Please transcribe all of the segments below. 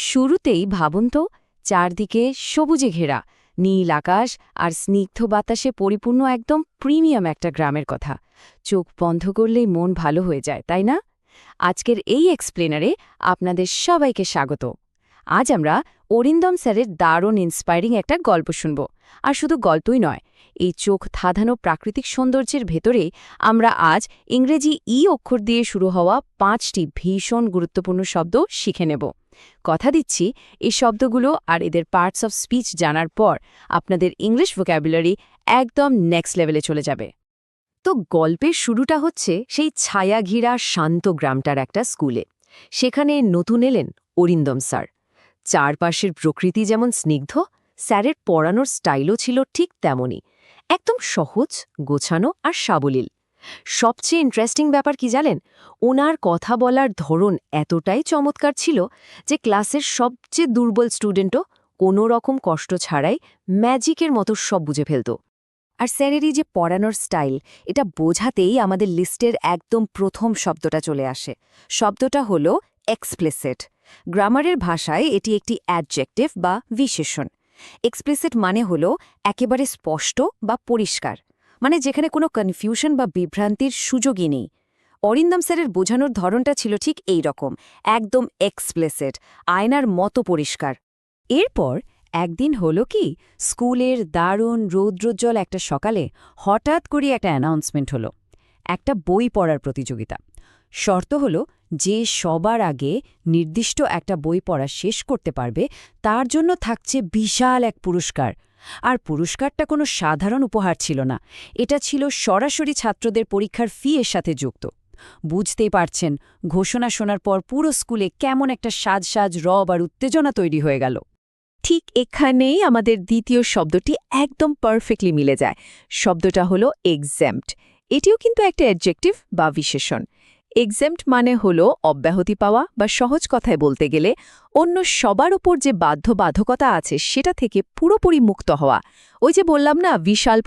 শুরুতেই ভাবুন তো, চারদিকে সবুজে ঘেরা নীল আকাশ আর স্নিগ্ধ বাতাসে পরিপূর্ণ একদম প্রিমিয়াম একটা গ্রামের কথা। চোখ বন্ধ করলেই মন ভালো হয়ে যায়, তাই না? আজকের এই এক্সপ্লেনারে আপনাদের সবাইকে স্বাগত। আজ আমরা অরিন্দম স্যারের দারুণ ইন্সপায়ারিং একটা গল্প শুনব। আর শুধু গল্পই নয়, এই চোখ ধাঁধানো প্রাকৃতিক সৌন্দর্যের ভেতরে আমরা আজ ইংরেজি অক্ষর দিয়ে শুরু হওয়া 5টি ভীষণ গুরুত্বপূর্ণ শব্দ শিখে নেব। কথা দিচ্ছি, এই শব্দগুলো আর এদের পার্টস অফ স্পিচ জানার পর আপনাদের ইংলিশ ভোক্যাবুলারি একদম নেক্সট লেভেলে চলে যাবে। তো গল্পের শুরুটা হচ্ছে সেই ছায়াঘিরা শান্ত গ্রামটার একটা স্কুলে। সেখানে নতুন এলেন অরিন্দম স্যার। চারপাশের প্রকৃতি যেমন স্নিগ্ধ, স্যারের পড়ানোর স্টাইলও ছিল ঠিক তেমনই, একদম সহজ, গোছানো আর সাবলীল। সবচেয়ে ইন্টারেস্টিং ব্যাপার কি জানেন? ওনার কথা বলার ধরন এতটাই চমৎকার ছিল যে ক্লাসের সবচেয়ে দুর্বল স্টুডেন্টও কোনো রকম কষ্ট ছাড়াই ম্যাজিকের মতো সব বুঝে ফেলত। আর স্যারেরই যে পড়ানোর স্টাইল, এটা বোঝাতেই আমাদের লিস্টের একদম প্রথম শব্দটা চলে আসে। শব্দটা হলো এক্সপ্লিসিট। গ্রামারের ভাষায় এটি একটি অ্যাডজেক্টিভ বা বিশেষণ। এক্সপ্লিসিট মানে হলো একেবারে স্পষ্ট বা পরিষ্কার, মানে যেখানে কোনো কনফিউশন বা বিভ্রান্তির সুযোগই নেই। অরিন্দম স্যারের বোঝানোর ধরনটা ছিল ঠিক এই রকম, একদম এক্সপ্লিসিট, আয়নার মতো পরিষ্কার। এরপর একদিন হলো কি, স্কুলের দারুণ রৌদ্রোজ্জ্বল একটা সকালে হঠাৎ করে একটা অ্যানাউন্সমেন্ট হলো, একটা বই পড়ার প্রতিযোগিতা। শর্ত হলো, যে সবার আগে নির্দিষ্ট একটা বই পড়া শেষ করতে পারবে তার জন্য থাকছে বিশাল এক পুরস্কার। আর পুরস্কারটা কোনো সাধারণ উপহার ছিল না, এটা ছিল সরাসরি ছাত্রদের পরীক্ষার ফি এর সাথে যুক্ত। বুঝতেই পারছেন, ঘোষণা শোনার পর পুরো স্কুলে কেমন একটা সাজ রব আর উত্তেজনা তৈরি হয়ে গেল। ঠিক এখানেই আমাদের দ্বিতীয় শব্দটি একদম পারফেক্টলি মিলে যায়। শব্দটা হলো এক্সেম্পট। এটিও কিন্তু একটা অ্যাডজেক্টিভ বা বিশেষণ। এক্সেম্পট মানে হলো অব্যাহতি পাওয়া, বা সহজ কথায় বলতে গেলে অন্য সবার ওপর যে বাধ্যবাধকতা আছে সেটা থেকে পুরোপুরি মুক্ত হওয়া। ওই যে বললাম না, বিশাল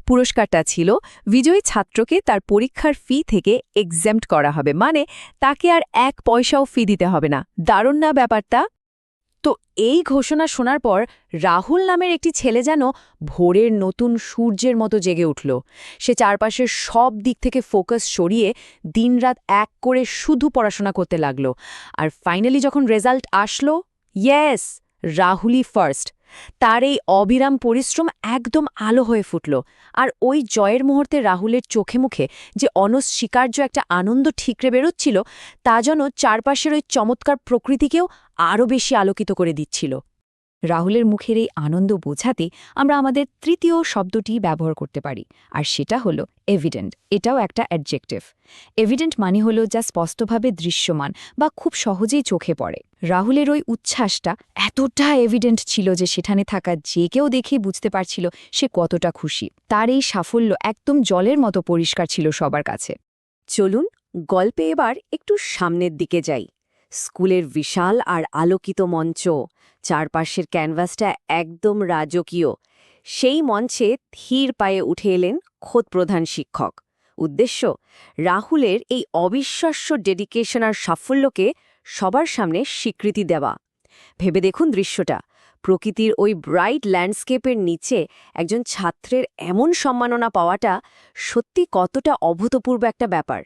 পুরস্কারটা ছিল বিজয়ী ছাত্রকে তার পরীক্ষার ফি থেকে এক্সেম্পট করা হবে, মানে তাকে আর 1 পয়সাও ফি দিতে হবে না। দারুণ না ব্যাপারটা? তো এই ঘোষণা শোনার পর রাহুল নামের একটি ছেলে যেন ভোরের নতুন সূর্যের মতো জেগে উঠল। সে চারপাশের সব দিক থেকে ফোকাস সরিয়ে দিনরাত এক করে শুধু পড়াশোনা করতে লাগল। আর ফাইনালি যখন রেজাল্ট আসলো, ইয়েস, রাহুলই ফার্স্ট। তার এই অবিরাম পরিশ্রম একদম আলো হয়ে ফুটল। আর ওই জয়ের মুহূর্তে রাহুলের চোখে মুখে যে অনস্বীকার্য একটা আনন্দ ঠিকরে বেরোচ্ছিল, তা যেন চারপাশের ওই চমৎকার প্রকৃতিকেও আরও বেশি আলোকিত করে দিচ্ছিল। রাহুলের মুখের এই আনন্দ বোঝাতে আমরা আমাদের তৃতীয় শব্দটি ব্যবহার করতে পারি, আর সেটা হলো এভিডেন্ট। এটাও একটা অ্যাডজেক্টিভ। এভিডেন্ট মানে হলো যা স্পষ্টভাবে দৃশ্যমান বা খুব সহজেই চোখে পড়ে। রাহুলের ওই উচ্ছ্বাসটা এতটা এভিডেন্ট ছিল যে সেখানে থাকা যে কেউ দেখেই বুঝতে পারছিল সে কতটা খুশি। তার এই সাফল্য একদম জলের মতো পরিষ্কার ছিল সবার কাছে। চলুন গল্পে এবার একটু সামনের দিকে যাই। স্কুলের বিশাল আর আলোকিত মঞ্চ, চারপাশের ক্যানভাসটা একদম রাজকীয়। সেই মঞ্চে ধীর পায়ে উঠে এলেন খোদ প্রধান শিক্ষক। উদ্দেশ্য, রাহুলের এই অবিশ্বাস্য ডেডিকেশন আর সাফল্যকে সবার সামনে স্বীকৃতি দেওয়া। ভেবে দেখুন দৃশ্যটা, প্রকৃতির ওই ব্রাইট ল্যান্ডস্কেপের নিচে একজন ছাত্রের এমন সম্মাননা পাওয়াটা সত্যি কতটা অভূতপূর্ব একটা ব্যাপার।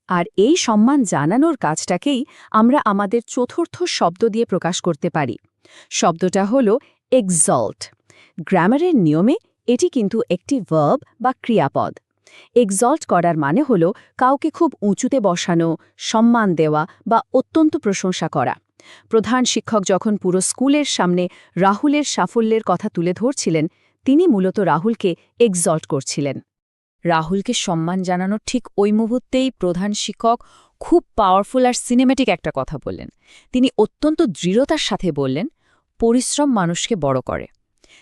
আর এই সম্মান জানানোর কাজটাকেই আমরা আমাদের চতুর্থ শব্দ দিয়ে প্রকাশ করতে পারি। শব্দটা হলো এক্সল্ট। গ্রামারের নিয়মে এটি কিন্তু একটি ভার্ব বা ক্রিয়াপদ। এক্সল্ট করার মানে হলো কাউকে খুব উঁচুতে বসানো, সম্মান দেওয়া বা অত্যন্ত প্রশংসা করা। প্রধান শিক্ষক যখন পুরো স্কুলের সামনে রাহুলের সাফল্যের কথা তুলে ধরছিলেন, তিনি মূলত রাহুলকে এক্সল্ট করছিলেন। রাহুলকে সম্মান জানানোর ঠিক ওই মুহূর্তেই প্রধান শিক্ষক খুব পাওয়ারফুল আর সিনেমেটিক একটা কথা বললেন। তিনি অত্যন্ত দৃঢ়তার সাথে বললেন, পরিশ্রম মানুষকে বড় করে।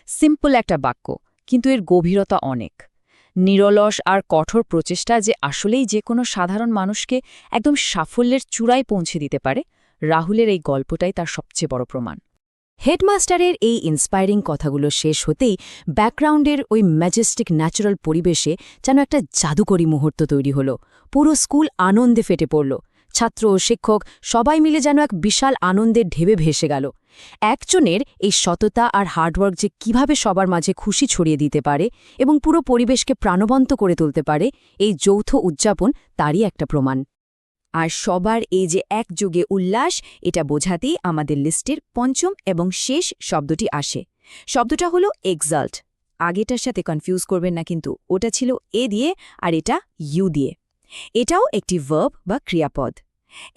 সিম্পল একটা বাক্য, কিন্তু এর গভীরতা অনেক। নিরলস আর কঠোর প্রচেষ্টা যে আসলেই যে কোনো সাধারণ মানুষকে একদম সাফল্যের চূড়ায় পৌঁছে দিতে পারে, রাহুলের এই গল্পটাই তার সবচেয়ে বড় প্রমাণ। হেডমাস্টারের এই ইন্সপায়ারিং কথাগুলো শেষ হতেই ব্যাকগ্রাউন্ডের ওই ম্যাজেস্টিক ন্যাচারাল পরিবেশে যেন একটা জাদুকরী মুহূর্ত তৈরি হলো। পুরো স্কুল আনন্দে ফেটে পড়ল। ছাত্র শিক্ষক সবাই মিলে যেন এক বিশাল আনন্দের ঢেবে ভেসে গেল। একজনের এই সততা আর হার্ডওয়ার্ক যে কিভাবে সবার মাঝে খুশি ছড়িয়ে দিতে পারে এবং পুরো পরিবেশকে প্রাণবন্ত করে তুলতে পারে, এই যৌথ উদযাপন তারই একটা প্রমাণ। আর সবার এই যে একযোগে উল্লাস, এটা বোঝাতেই আমাদের লিস্টের পঞ্চম এবং শেষ শব্দটি আসে। শব্দটা হলো এক্সাল্ট। আগেটার সাথে কনফিউজ করবেন না, কিন্তু ওটা ছিল এ দিয়ে আর এটা ইউ দিয়ে। এটাও একটি ভার্ব বা ক্রিয়াপদ।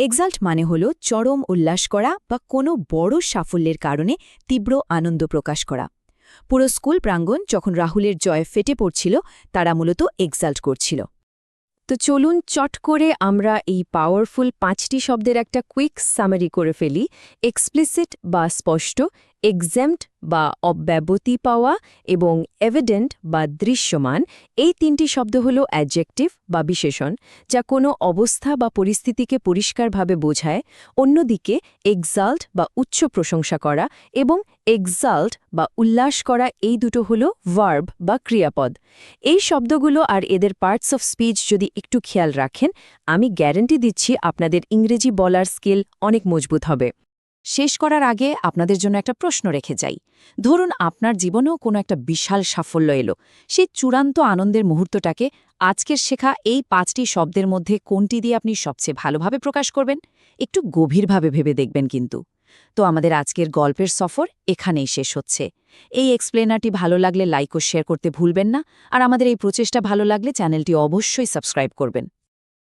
এক্সাল্ট মানে হলো চরম উল্লাস করা বা কোনো বড় সাফল্যের কারণে তীব্র আনন্দ প্রকাশ করা। পুরো স্কুল প্রাঙ্গণ যখন রাহুলের জয়ে ফেটে পড়ছিল, তারা মূলত এক্সাল্ট করছিল। তো চলুন চট করে আমরা এই পাওয়ারফুল 5টি শব্দের একটা কুইক সামারি করে ফেলি। এক্সপ্লিসিট বা স্পষ্ট, এক্সেম্পট বা অব্যাবতি পাওয়া এবং এভিডেন্ট বা দৃশ্যমান, এই 3টি শব্দ হল অ্যাডজেক্টিভ বা বিশেষণ, যা কোনো অবস্থা বা পরিস্থিতিকে পরিষ্কারভাবে বোঝায়। অন্যদিকে এক্সাল্ট বা উচ্চ প্রশংসা করা এবং এক্সাল্ট বা উল্লাস করা, এই দুটো হল ভার্ব বা ক্রিয়াপদ। এই শব্দগুলো আর এদের পার্টস অফ স্পিচ যদি একটু খেয়াল রাখেন, আমি গ্যারান্টি দিচ্ছি আপনাদের ইংরেজি বলার স্কিল অনেক মজবুত হবে। শেষ করার আগে আপনাদের জন্য একটা প্রশ্ন রেখে যাই। ধরুন আপনার জীবনেও কোনো একটা বিশাল সাফল্য এলো, সেই চূড়ান্ত আনন্দের মুহূর্তটাকে আজকের শেখা এই 5টি শব্দের মধ্যে কোনটি দিয়ে আপনি সবচেয়ে ভালোভাবে প্রকাশ করবেন? একটু গভীরভাবে ভেবে দেখবেন কিন্তু। তো আমাদের আজকের গল্পের সফর এখানেই শেষ হচ্ছে। এই এক্সপ্লেনারটি ভালো লাগলে লাইক ও শেয়ার করতে ভুলবেন না, আর আমাদের এই প্রচেষ্টা ভালো লাগলে চ্যানেলটি অবশ্যই সাবস্ক্রাইব করবেন।